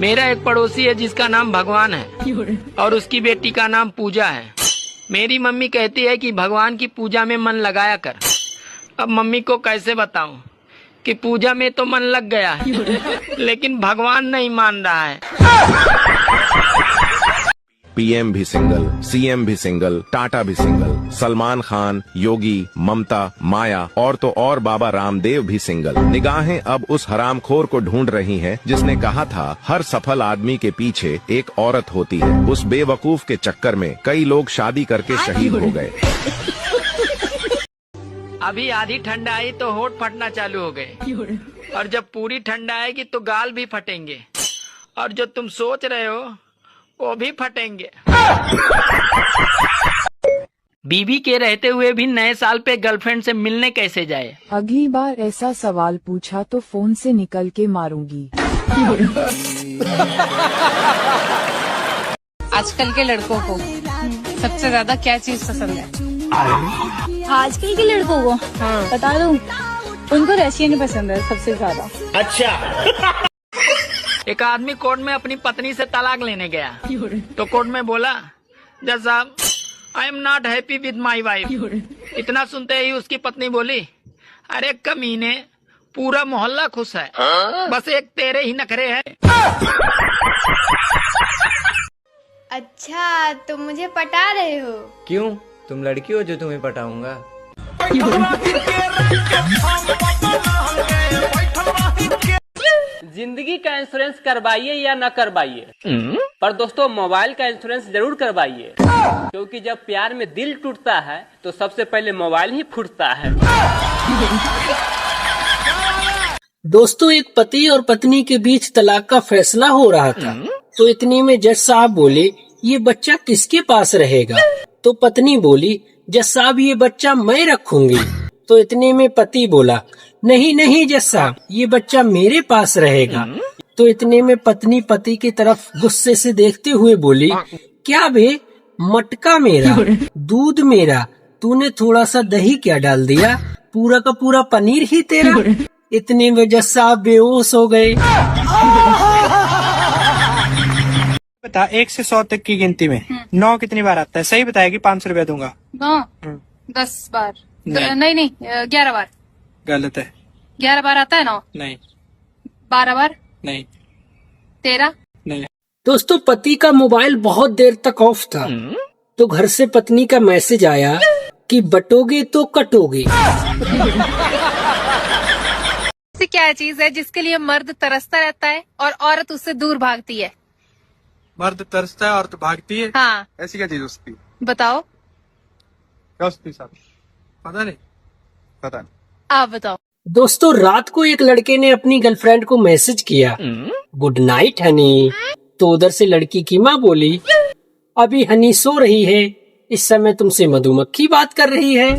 मेरा एक पड़ोसी है जिसका नाम भगवान है और उसकी बेटी का नाम पूजा है। मेरी मम्मी कहती है कि भगवान की पूजा में मन लगाया कर। अब मम्मी को कैसे बताऊं कि पूजा में तो मन लग गया है लेकिन भगवान नहीं मान रहा है। पीएम भी सिंगल, सीएम भी सिंगल, टाटा भी सिंगल, सलमान खान, योगी, ममता, माया और तो और बाबा रामदेव भी सिंगल। निगाहें अब उस हरामखोर को ढूंढ रही हैं जिसने कहा था हर सफल आदमी के पीछे एक औरत होती है। उस बेवकूफ के चक्कर में कई लोग शादी करके शहीद हो गए। अभी आधी ठंड आई तो होठ फटना चालू हो गए और जब पूरी ठंड आएगी तो गाल भी फटेंगे और जो तुम सोच रहे हो वो भी फटेंगे। बीवी के रहते हुए भी नए साल पे गर्लफ्रेंड से मिलने कैसे जाए? अगली बार ऐसा सवाल पूछा तो फोन से निकल के मारूंगी। आजकल के लड़कों को सबसे ज्यादा क्या चीज पसंद है? आजकल के लड़कों को बता दूं, उनको रशियन पसंद है सबसे ज्यादा। अच्छा। एक आदमी कोर्ट में अपनी पत्नी से तलाक लेने गया तो कोर्ट में बोला, जज साहब I am not happy with my wife. इतना सुनते ही उसकी पत्नी बोली, अरे कमीने पूरा मोहल्ला खुश है, बस एक तेरे ही नखरे हैं। अच्छा तो मुझे पटा रहे हो? क्यों, तुम लड़की हो जो तुम्हें पटाऊंगा? जिंदगी का इंश्योरेंस करवाइए या न करवाइए, पर दोस्तों मोबाइल का इंश्योरेंस जरूर करवाइए, क्योंकि जब प्यार में दिल टूटता है तो सबसे पहले मोबाइल ही फूटता है। दोस्तों, एक पति और पत्नी के बीच तलाक का फैसला हो रहा था तो इतने में जज साहब बोले, ये बच्चा किसके पास रहेगा? तो पत्नी बोली, जज साहब ये बच्चा मैं रखूंगी। तो इतने में पति बोला, नहीं नहीं जज साहब ये बच्चा मेरे पास रहेगा। तो इतने में पत्नी पति की तरफ गुस्से से देखते हुए बोली, क्या बे, मटका मेरा दूध मेरा, तूने थोड़ा सा दही क्या डाल दिया, पूरा का पूरा पनीर ही तेरा। इतने में जज साहब बेहोश हो गए। बता 1 से 100 तक की गिनती में 9 कितनी बार आता है? सही बताएगी 500 रुपया दूंगा। 9 10 बार नहीं 11 बार। गलत है। 11 बार आता है 9? नहीं। 12 बार? नहीं। 13? नहीं। दोस्तों, पति का मोबाइल बहुत देर तक ऑफ था तो घर से पत्नी का मैसेज आया कि बटोगे तो कटोगे। ऐसी क्या चीज है जिसके लिए मर्द तरसता रहता है और औरत उससे दूर भागती है? मर्द तरसता है औरत भागती है। हाँ। ऐसी क्या चीज उसकी? बताओ। क्या उसकी साहब? पता नहीं। आप बताओ। दोस्तों, रात को एक लड़के ने अपनी गर्लफ्रेंड को मैसेज किया, गुड नाइट हनी। तो उधर से लड़की की माँ बोली, अभी हनी सो रही है, इस समय तुमसे मधुमक्खी बात कर रही है।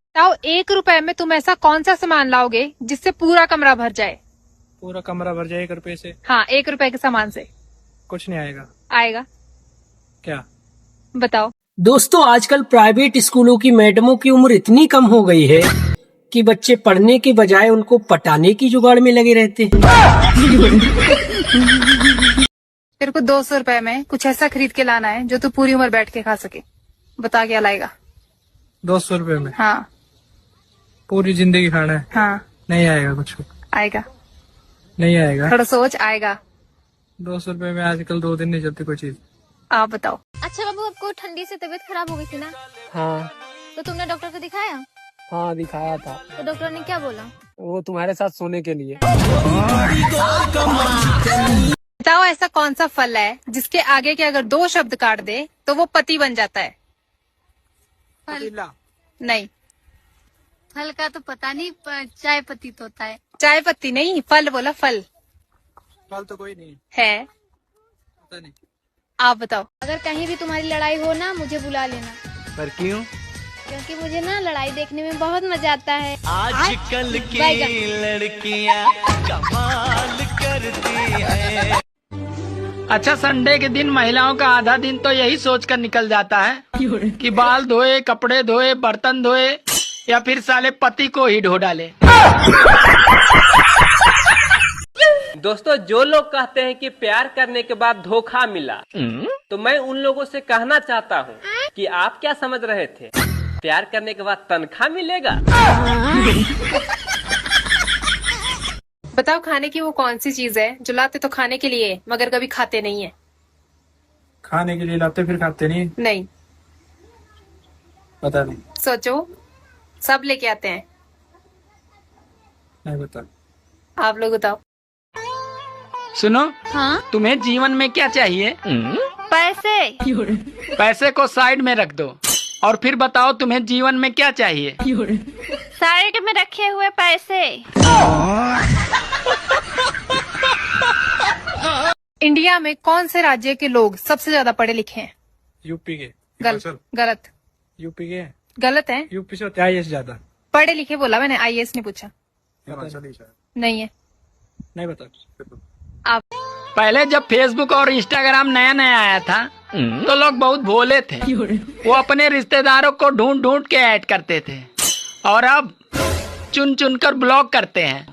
बताओ, 1 रुपए में तुम ऐसा कौन सा सामान लाओगे जिससे पूरा कमरा भर जाए? पूरा कमरा भर जाए 1 रुपए से? हाँ, 1 रुपए के सामान से। कुछ नहीं आएगा। आएगा। क्या? बताओ। दोस्तों, आजकल प्राइवेट स्कूलों की मैडमों की उम्र इतनी कम हो गई है कि बच्चे पढ़ने के बजाय उनको पटाने की जुगाड़ में लगे रहते हैं। तेरे को 200 रुपए में कुछ ऐसा खरीद के लाना है जो तू पूरी उम्र बैठ के खा सके। बता क्या लाएगा? 200 रुपए में? हाँ। पूरी जिंदगी खाना है? हाँ। नहीं आएगा कुछ। आएगा। नहीं आएगा। थोड़ा सोच, आएगा। 200 रुपए में आजकल 2 दिन नहीं चलती कोई चीज। आप बताओ। अच्छा बाबू, आपको ठंडी से तबीयत खराब हो गई थी ना? हाँ। तो तुमने डॉक्टर को दिखाया? हाँ दिखाया था। तो डॉक्टर ने क्या बोला? वो तुम्हारे साथ सोने के लिए। बताओ, ऐसा कौन सा फल है जिसके आगे के अगर 2 शब्द काट दे तो वो पति बन जाता है? फल? नहीं। फल का तो पता नहीं, चाय पत्ती तो होता है। चाय पत्ती नहीं, फल बोला, फल। फल तो कोई नहीं है। पता नहीं। आप बताओ। अगर कहीं भी तुम्हारी लड़ाई हो ना, मुझे बुला लेना। पर क्यों? क्योंकि मुझे ना लड़ाई देखने में बहुत मजा आता है। आजकल की लड़कियां कमाल करती है। अच्छा, संडे के दिन महिलाओं का आधा दिन तो यही सोचकर निकल जाता है कि बाल धोए, कपड़े धोए, बर्तन धोए या फिर साले पति को ही ढो डाले। दोस्तों जो लोग कहते हैं कि प्यार करने के बाद धोखा मिला, तो मैं उन लोगों से कहना चाहता हूँ कि आप क्या समझ रहे थे, प्यार करने के बाद तनख्वाह मिलेगा? बताओ खाने की वो कौन सी चीज है जो लाते तो खाने के लिए मगर कभी खाते नहीं है? खाने के लिए लाते फिर खाते नहीं। नहीं, पता नहीं। सोचो। सब लेके आते हैं। नहीं पता। आप लोग बताओ। सुनो, हाँ, तुम्हें जीवन में क्या चाहिए? पैसे। पैसे को साइड में रख दो और फिर बताओ तुम्हें जीवन में क्या चाहिए? साइड में रखे हुए पैसे। इंडिया में कौन से राज्य के लोग सबसे ज्यादा पढ़े लिखे हैं? यूपी के। गलत। यूपी के। गलत है। यूपी से होते आईएएस ज्यादा। पढ़े लिखे बोला मैंने, आईएएस नहीं पूछा। नहीं है। नहीं पता। आप पहले जब फेसबुक और इंस्टाग्राम नया नया आया था तो लोग बहुत भोले थे। वो अपने रिश्तेदारों को ढूंढ ढूंढ के ऐड करते थे और अब चुन चुन कर ब्लॉक करते हैं।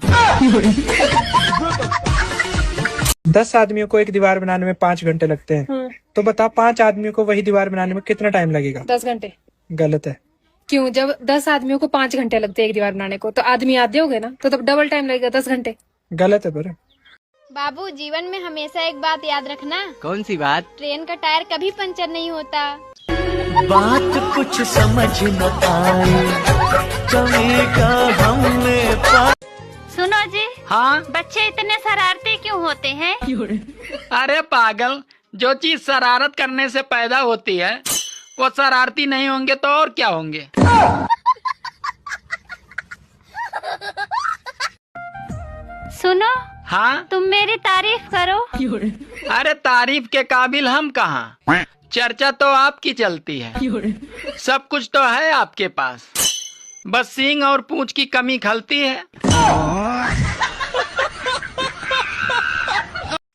10 आदमियों को एक दीवार बनाने में 5 घंटे लगते हैं। तो बता 5 आदमियों को वही दीवार बनाने में कितना टाइम लगेगा? 10 घंटे। गलत है। क्यों? जब 10 आदमियों को 5 घंटे लगते हैं एक दीवार बनाने को, तो आदमी आधे हो गए ना, तो तब डबल टाइम लगेगा, 10 घंटे। गलत है पर। बाबू, जीवन में हमेशा एक बात याद रखना। कौन सी बात? ट्रेन का टायर कभी पंचर नहीं होता। बात कुछ समझ न आए, कमी का हमने सुनो जी। हाँ? बच्चे इतने शरारती क्यों होते हैं? अरे पागल, जो चीज शरारत करने से पैदा होती है वो शरारती नहीं होंगे तो और क्या होंगे? सुनो। हाँ? तुम मेरी तारीफ करो। अरे तारीफ के काबिल हम कहाँ, चर्चा तो आपकी चलती है। सब कुछ तो है आपके पास, बस सींग और पूंछ की कमी खलती है।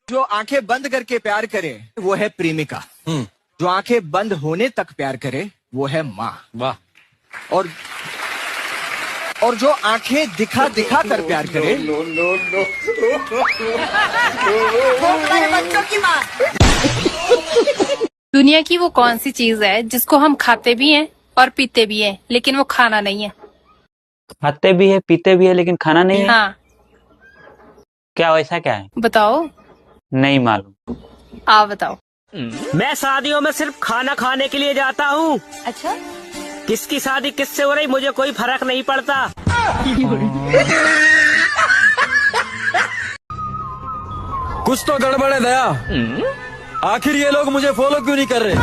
जो आंखें बंद करके प्यार करे वो है प्रेमिका। जो आंखें बंद होने तक प्यार करे वो है माँ। वाह। और जो आंखें दिखा दिखा कर प्यार करे वो बच्चों की माँ। दुनिया की वो कौन सी चीज है जिसको हम खाते भी हैं और पीते भी हैं लेकिन वो खाना नहीं है? खाते भी है, पीते भी है, लेकिन खाना नहीं है। हाँ। क्या वैसा क्या है? बताओ। नहीं मालूम। आप बताओ। मैं शादियों में सिर्फ खाना खाने के लिए जाता हूँ। अच्छा, किसकी शादी किससे हो रही मुझे कोई फर्क नहीं पड़ता। कुछ तो गड़बड़ है दया। आखिर ये लोग मुझे फॉलो क्यों नहीं कर रहे?